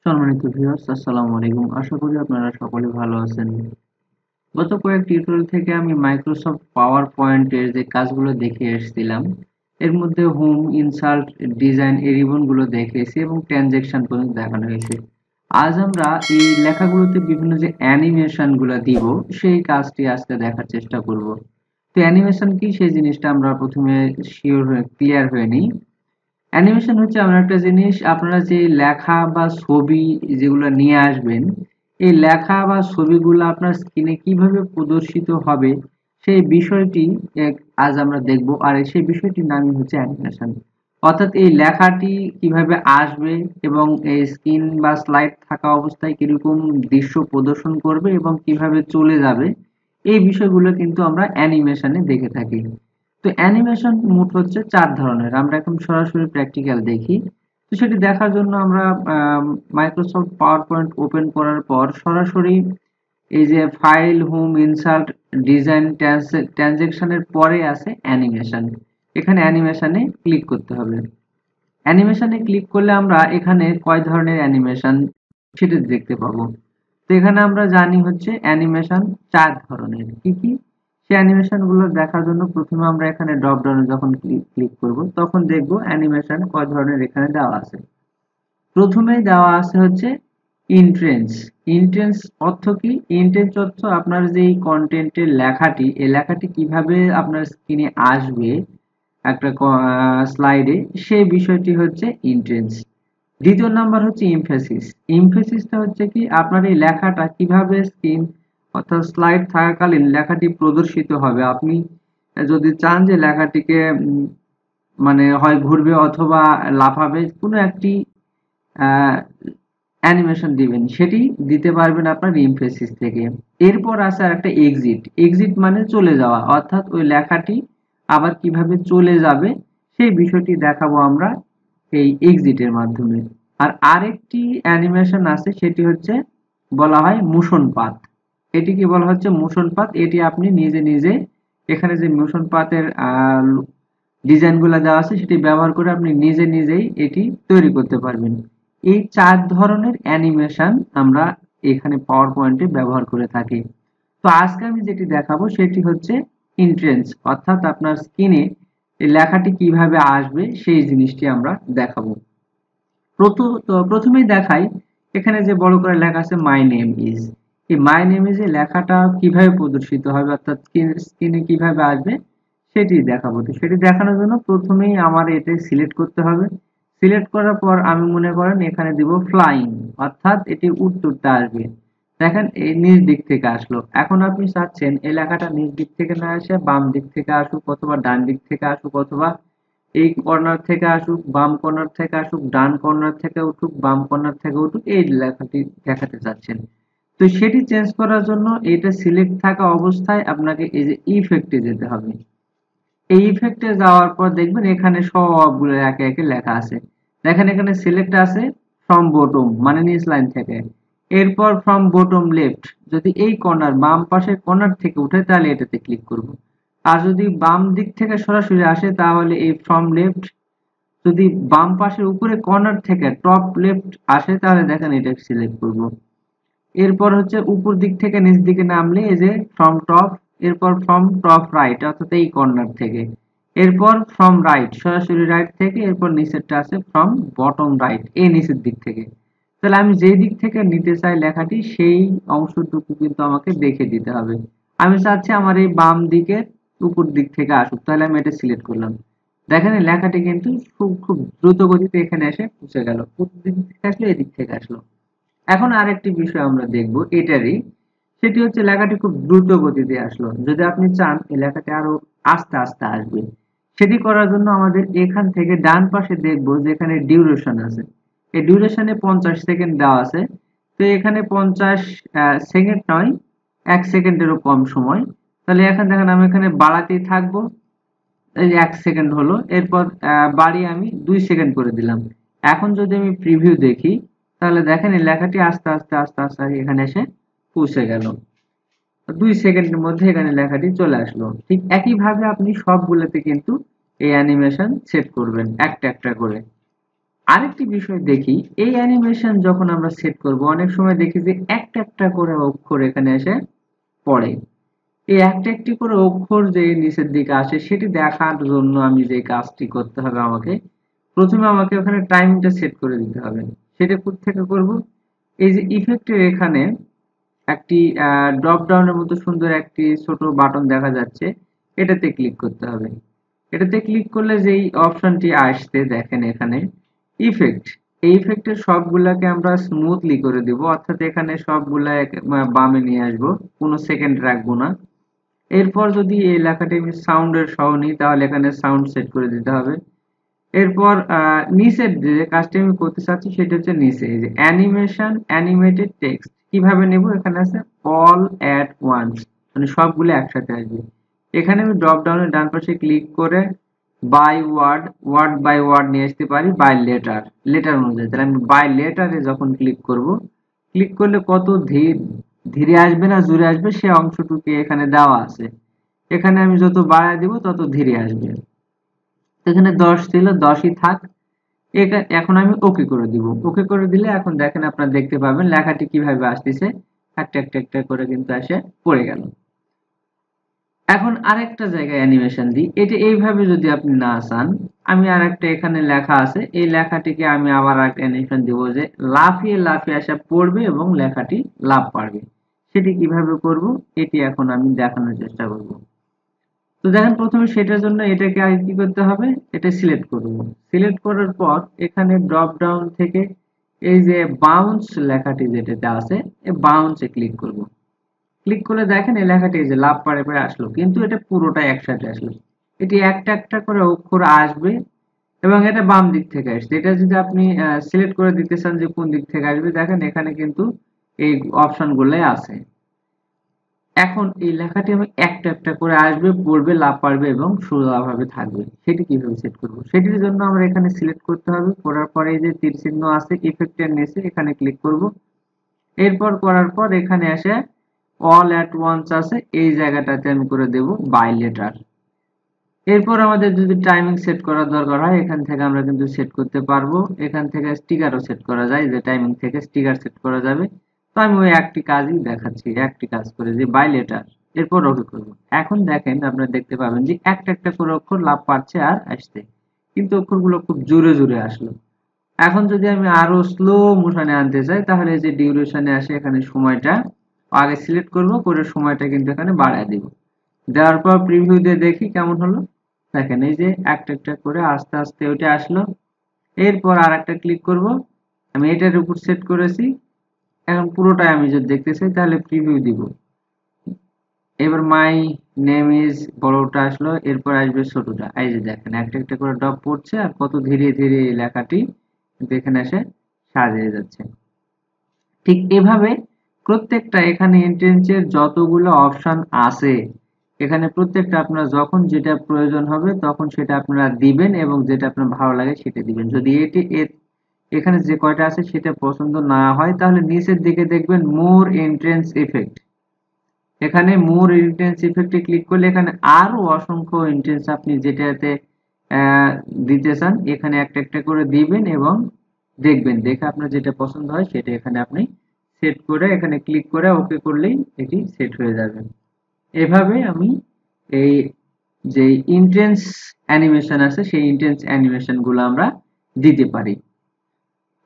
সম্মানিত ভিউয়ার্স, আসসালামু আলাইকুম। আশা করি আপনারা সকলে ভালো আছেন। গত কয়েক টিউটোরিয়াল থেকে আমি মাইক্রোসফট পাওয়ার পয়েন্টের যে কাজগুলো দেখে এসেছিলাম, এর মধ্যে হোম, ইনসার্ট, ডিজাইন এই রিবনগুলো দেখিয়েছি এবং ট্রানজেকশন পর্যন্ত দেখানো হয়েছে। আজ আমরা এই লেখাগুলোতে বিভিন্ন যে অ্যানিমেশনগুলো দিব, সেই কাজটি আজকে দেখার চেষ্টা করব। তো অ্যানিমেশন কি সেই জিনিসটা আমরা প্রথমে ক্লিয়ার হয়ে নিই। অ্যানিমেশন হচ্ছে এমন একটা জিনিস, আপনারা যে লেখা বা ছবি যেগুলো নিয়ে আসবেন, এই লেখা বা ছবিগুলো আপনার স্ক্রিনে কিভাবে প্রদর্শিত হবে সেই বিষয়টি আজ আমরা দেখব। আর সেই বিষয়টির নামই হচ্ছে অ্যানিমেশন। অর্থাৎ এই লেখাটি কিভাবে আসবে এবং এই স্ক্রিন বা স্লাইড থাকা অবস্থায় কিরকম দৃশ্য প্রদর্শন করবে এবং কিভাবে চলে যাবে, এই বিষয়গুলো কিন্তু আমরা অ্যানিমেশনে দেখে থাকি। তো অ্যানিমেশন মোট হচ্ছে 4 ধরনের। আমরা এখন সরাসরি প্র্যাকটিক্যাল দেখি। তো সেটি দেখার জন্য আমরা মাইক্রোসফট পাওয়ার পয়েন্ট ওপেন করার পর সরাসরি এই যে ফাইল, হোম, ইনসার্ট, ডিজাইন, ট্রানজেকশনের পরে আছে অ্যানিমেশন। এখানে অ্যানিমেশনে ক্লিক করতে হবে। অ্যানিমেশনে ক্লিক করলে আমরা এখানে কয় ধরনের অ্যানিমেশন সেটা দেখতে পাবো। তো এখানে আমরা জানি হচ্ছে অ্যানিমেশন 4 ধরনের। কি কি? সেই অ্যানিমেশন গুলো দেখার জন্য প্রথমে আমরা এখানে ড্রপ ডাউনে যখন ক্লিক করব তখন দেখব অ্যানিমেশন কয় ধরনের এখানে দেওয়া আছে। প্রথমেই দেওয়া আছে হচ্ছে ইন্ট্রেন্স। ইন্ট্রেন্স অর্থ কি? ইন্ট্রেন্স অর্থ আপনার যে এই কন্টেন্টের লেখাটি, এই লেখাটি কিভাবে আপনার স্ক্রিনে আসবে একটা স্লাইডে, সেই বিষয়টি হচ্ছে ইন্ট্রেন্স। দ্বিতীয় নাম্বার হচ্ছে ইমফেসিস। ইমফেসিসটা হচ্ছে কি, আপনার এই লেখাটা কিভাবে স্ক্রিন অর্থাৎ স্লাইড থাকাকালীন লেখাটি প্রদর্শিত হবে। আপনি যদি চান যে লেখাটিকে মানে হয় ঘুরবে অথবা লাফাবে, কোনো একটি অ্যানিমেশন দিবেন, সেটি দিতে পারবেন আপনার ইমফেসিস থেকে। এরপর আছে আর একটা এক্সিট। এক্সিট মানে চলে যাওয়া, অর্থাৎ ওই লেখাটি আবার কিভাবে চলে যাবে সেই বিষয়টি দেখাবো আমরা এই এক্সিটের মাধ্যমে। আর আরেকটি অ্যানিমেশন আছে, সেটি হচ্ছে বলা হয় মোশন পাথ। এটিকে বলা হচ্ছে মোশন পাথ। এটি আপনি নিজে নিজে এখানে যে মোশন পাথের ডিজাইনগুলো দেওয়া আছে সেটি ব্যবহার করে আপনি নিজে নিজেই এটি তৈরি করতে পারবেন। এই 4 ধরনের অ্যানিমেশন আমরা এখানে পাওয়ার পয়েন্টে ব্যবহার করে থাকি। তো আজকে আমি যেটি দেখাবো সেটি হচ্ছে ইন্ট্রেন্স, অর্থাৎ আপনার স্ক্রিনে এই লেখাটি কিভাবে আসবে সেই জিনিসটি আমরা দেখাবো। প্রথমেই দেখাই, এখানে যে বড় করে লেখা আছে মাই নেম ইজ। এই মাই নেম ইজ এর লেখাটা কিভাবে প্রদর্শিত হবে অর্থাৎ স্ক্রিনে কিভাবে আসবে সেটি দেখাবো। তো সেটি দেখানোর জন্য প্রথমেই আমার এটা সিলেক্ট করতে হবে। সিলেক্ট করার পর আমি মনে করেন এখানে দিব ফ্লাইং, অর্থাৎ এটি উত্তরটা আসবে। দেখেন এই নিচ দিক থেকে আসলো। এখন আপনি চাচ্ছেন এই লেখাটা নিচ দিক থেকে না এসে বাম দিক থেকে আসুক অথবা ডান দিক থেকে আসুক অথবা এই কর্নার থেকে আসুক, বাম কর্নার থেকে আসুক, ডান কর্নার থেকে উঠুক, বাম কর্নার থেকে উঠুক, এই লেখাটি দেখাতে চাচ্ছেন। তো সেটি চেঞ্জ করার জন্য এটা সিলেক্ট থাকা অবস্থায় আপনাকে এই যে ইফেক্টে যেতে হবে। এই ইফেক্টে যাওয়ার পর দেখবেন এখানে সবগুলো একে একে লেখা আছে। দেখেন এখানে সিলেক্ট আছে ফ্রম বটম মানে নিচ লাইন থেকে। এরপর ফ্রম বটম লেফট, যদি এই কর্নার বাম পাশের কর্নার থেকে উঠে তাহলে এটাতে ক্লিক করব। আর যদি বাম দিক থেকে সরাসরি আসে তাহলে এই ফ্রম লেফট, যদি বাম পাশের উপরে কর্নার থেকে টপ লেফট আসে তাহলে দেখেন এটা সিলেক্ট করব। এরপর হচ্ছে উপর দিক থেকে নিচ দিকে নামলে এই যে ফ্রম টপ, এরপর ফ্রম টপ রাইট অর্থাৎ এই কর্নার থেকে, এরপর ফ্রম রাইট সরাসরি রাইট থেকে, এরপর নিচেরটা আছে ফ্রম বটম রাইট এই নিচের দিক থেকে। তাহলে আমি যেই দিক থেকে নিতে চাই লেখাটি সেই অংশটুকু কিন্তু আমাকে দেখে দিতে হবে। আমি চাচ্ছি আমার এই বাম দিকের উপর দিক থেকে আসুক, তাহলে আমি এটা সিলেক্ট করলাম। দেখেন এই লেখাটি কিন্তু খুব খুব দ্রুত গতিতে এখানে এসে পৌঁছে গেল। উপর দিক থেকে আসলো, এদিক থেকে আসলো। এখন আরেকটি বিষয় আমরা দেখব এটারই, সেটি হচ্ছে লেখাটি খুব দ্রুত গতিতে আসলো। যদি আপনি চান এই লেখাটি আরো আস্তে আস্তে আসবে, সেটি করার জন্য আমাদের এখান থেকে ডান পাশে দেখব যেখানে ডিউরেশন আছে, এই ডিউরেশনে 50 সেকেন্ড দেওয়া আছে। তো এখানে 50 সেকেন্ড নয়, 1 সেকেন্ডেরও কম সময়। তাহলে এখন দেখেন আমি এখানে বাড়াতেই থাকবো। এই যে 1 সেকেন্ড হলো, এরপর বাড়িয়ে আমি 2 সেকেন্ড করে দিলাম। এখন যদি আমি প্রিভিউ দেখি তাহলে দেখেন এই লেখাটি আস্তে আস্তে আস্তে আস্তে এখানে এসে পৌঁছে গেল। 2 সেকেন্ডের মধ্যে এখানে লেখাটি চলে আসলো। ঠিক একইভাবে আপনি সবগুলোতে কিন্তু এই অ্যানিমেশন সেট করবেন একটা একটা করে। আরেকটি বিষয় দেখি, এই অ্যানিমেশন যখন আমরা সেট করব অনেক সময় দেখি যে একটা একটা করে অক্ষর এখানে এসে পড়ে। এই একটা একটি করে অক্ষর যে নিচের দিকে আসে সেটি দেখার জন্য আমি যে কাজটি করতে হবে আমাকে, প্রথমে আমাকে ওখানে টাইমটা সেট করে দিতে হবে। সেটা কোত্থেকে করব? এই যে ইফেক্টের এখানে একটি ড্রপ ডাউনের মতো সুন্দর একটি ছোট বাটন দেখা যাচ্ছে, এটাতে ক্লিক করতে হবে। এটাতে ক্লিক করলে যেই অপশনটি আসছে দেখেন এখানে ইফেক্ট, এই ইফেক্টের সবগুলাকে আমরা স্মুথলি করে দিব, অর্থাৎ এখানে সবগুলা বামে নিয়ে আসবো, কোনো সেকেন্ড রাখবো না। এরপর যদি এই লেখাটি আমি সাউন্ডের সহ নিই তাহলে এখানে সাউন্ড সেট করে দিতে হবে। এরপর নিচের যে কাজটি আমি করতে চাচ্ছি সেটা হচ্ছে নিচে এই যে অ্যানিমেশন অ্যানিমেটেড টেক্সট কিভাবে নেব, এখানে আছে অল অ্যাট ওয়ান্স, মানে সবগুলো একসাথে আসবে। এখানে আমি ড্রপ ডাউনের ডান পাশে ক্লিক করে by word, word by word নিয়ে আসতে পারি, বাই লেটার, লেটার অনুযায়ী। তাহলে আমি বাই লেটারে যখন ক্লিক করব, ক্লিক করলে কত ধীরে আসবে না জোরে আসবে সে অংশটুকু এখানে দেওয়া আছে। এখানে আমি যত বাড়ায় দিব তত ধীরে আসবে। এখানে 10 ছিল, 10ই থাক। এখন আমি ওকে করে দিব। ওকে করে দিলে এখন দেখেন আপনারা দেখতে পাবেন লেখাটি কিভাবে আসতেছে, একটা একটা একটা করে কিন্তু এসে পড়ে গেল। এখন আরেকটা জায়গায় অ্যানিমেশন দিই, এটা এইভাবে যদি আপনি না চান, আমি আরেকটা এখানে লেখা আছে, এই লেখাটিকে আমি আবার একটা অ্যানিমেশন দিব যে লাফিয়ে লাফিয়ে আসা পড়বে এবং লেখাটি লাফ পারবে। সেটি কিভাবে করব এটি এখন আমি দেখানোর চেষ্টা করব। তো দেখেন প্রথমে সেটার জন্য এটাকে আগে কি করতে হবে, এটা সিলেক্ট করব। সিলেক্ট করার পর এখানে ড্রপ ডাউন থেকে এই যে বাউন্স লেখাটি যেটাতে আছে এই বাউন্সে ক্লিক করব। ক্লিক করলে দেখেন এই লেখাটি এই যে লাভ পারে পরে আসলো, কিন্তু এটা পুরোটাই একসাথে আসলো। এটি একটা একটা করে অক্ষর আসবে এবং এটা বাম দিক থেকে আসছে। এটা যদি আপনি সিলেক্ট করে দিতে চান যে কোন দিক থেকে আসবে, দেখেন এখানে কিন্তু এই অপশন গুলাই আছে। এখন এই লেখাটি আমি একটা একটা করে আসবে, পড়বে, লাভ পারবে এবং সোজাভাবে থাকবে। সেটি কিভাবে সেট করব? সেটির জন্য আমরা এখানে সিলেক্ট করতে হবে, করার পরে এই যে তীর চিহ্ন আছে ইফেক্টের নিচে এখানে ক্লিক করব। এরপর করার পর এখানে এসে অল অ্যাট ওয়ান্স আছে, এই জায়গাটাতে আমি করে দেব বাই লেটার। এরপর আমাদের যদি টাইমিং সেট করার দরকার হয় এখান থেকে আমরা কিন্তু সেট করতে পারবো। এখান থেকে স্টিকারও সেট করা যায়, যে টাইমিং থেকে স্টিকার সেট করা যাবে। তো আমি ওই একটি কাজই দেখাচ্ছি, একটি কাজ করে যে বাই লেটার, এরপর ওকে করব। এখন দেখেন আপনারা দেখতে পাবেন যে একটা একটা করে অক্ষর লাভ পাচ্ছে আর আসছে, কিন্তু অক্ষরগুলো খুব জোরে জোরে আসলো। এখন যদি আমি আরো স্লো মোশনে আনতে চাই তাহলে যে ডিউরেশনে আসে এখানে সময়টা আগে সিলেক্ট করব, করে সময়টা কিন্তু এখানে বাড়ায় দিব। দেওয়ার পর প্রিভিউ দিয়ে দেখি কেমন হলো। দেখেন এই যে একটা একটা করে আস্তে আস্তে ওইটা আসলো। এরপর আর একটা ক্লিক করব, আমি এটার উপর সেট করেছি। এখন পুরোটাই আমি যদি দেখতে চাই তাহলে প্রিভিউ দিব। এবার মাই নেম ইজ বড়টা আসলো, এরপর আসবে ছোটটা। এই যে দেখেন একটা একটা করে ডট পড়ছে আর কত ধীরে ধীরে এই লেখাটি কিন্তু এখানে এসে সাজিয়ে যাচ্ছে। ঠিক এভাবে প্রত্যেকটা এখানে এন্ট্রেন্সের যতগুলো অপশন আছে এখানে প্রত্যেকটা আপনার যখন যেটা প্রয়োজন হবে তখন সেটা আপনারা দিবেন এবং যেটা আপনার ভালো লাগে সেটা দিবেন। যদি এখানে যে কয়টা আছে সেটা পছন্দ না হয় তাহলে নিচের দিকে দেখবেন মোর এন্ট্রেন্স ইফেক্ট, এখানে মোর এন্ট্রেন্স ইফেক্টে ক্লিক করলে এখানে আরো অসংখ্য এন্ট্রেন্স আপনি যেটাতে দিতে চান এখানে একটা একটা করে দিবেন এবং দেখবেন, দেখে আপনার যেটা পছন্দ হয় সেটা এখানে আপনি সেট করে এখানে ক্লিক করে ওকে করলেই এটি সেট হয়ে যাবে। এভাবে আমি এই যে ইন্টেন্স অ্যানিমেশন আছে সেই ইন্টেন্স অ্যানিমেশন গুলো আমরা দিতে পারি।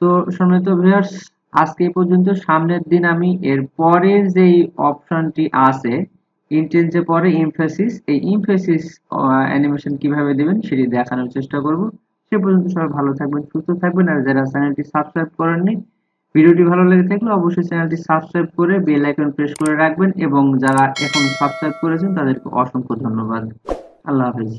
তো সম্মানিত ভিউয়ার্স, আজকে এই পর্যন্ত। সামনের দিন আমি এর পরের যে অপশনটি আছে ইন্টেন্সের পরে ইমফেসিস, এই ইমফেসিস অ্যানিমেশন কিভাবে দিবেন সেটি দেখানোর চেষ্টা করব। সে পর্যন্ত সবাই ভালো থাকবেন, সুস্থ থাকবেন। আর যারা চ্যানেলটি সাবস্ক্রাইব করেননি, ভিডিওটি ভালো লেগে থাকলে অবশ্যই চ্যানেলটি সাবস্ক্রাইব করে বেল আইকন প্রেস করে রাখবেন এবং যারা এখন সাবস্ক্রাইব করেছেন তাদেরকে অসংখ্য ধন্যবাদ। আল্লাহ হাফেজ।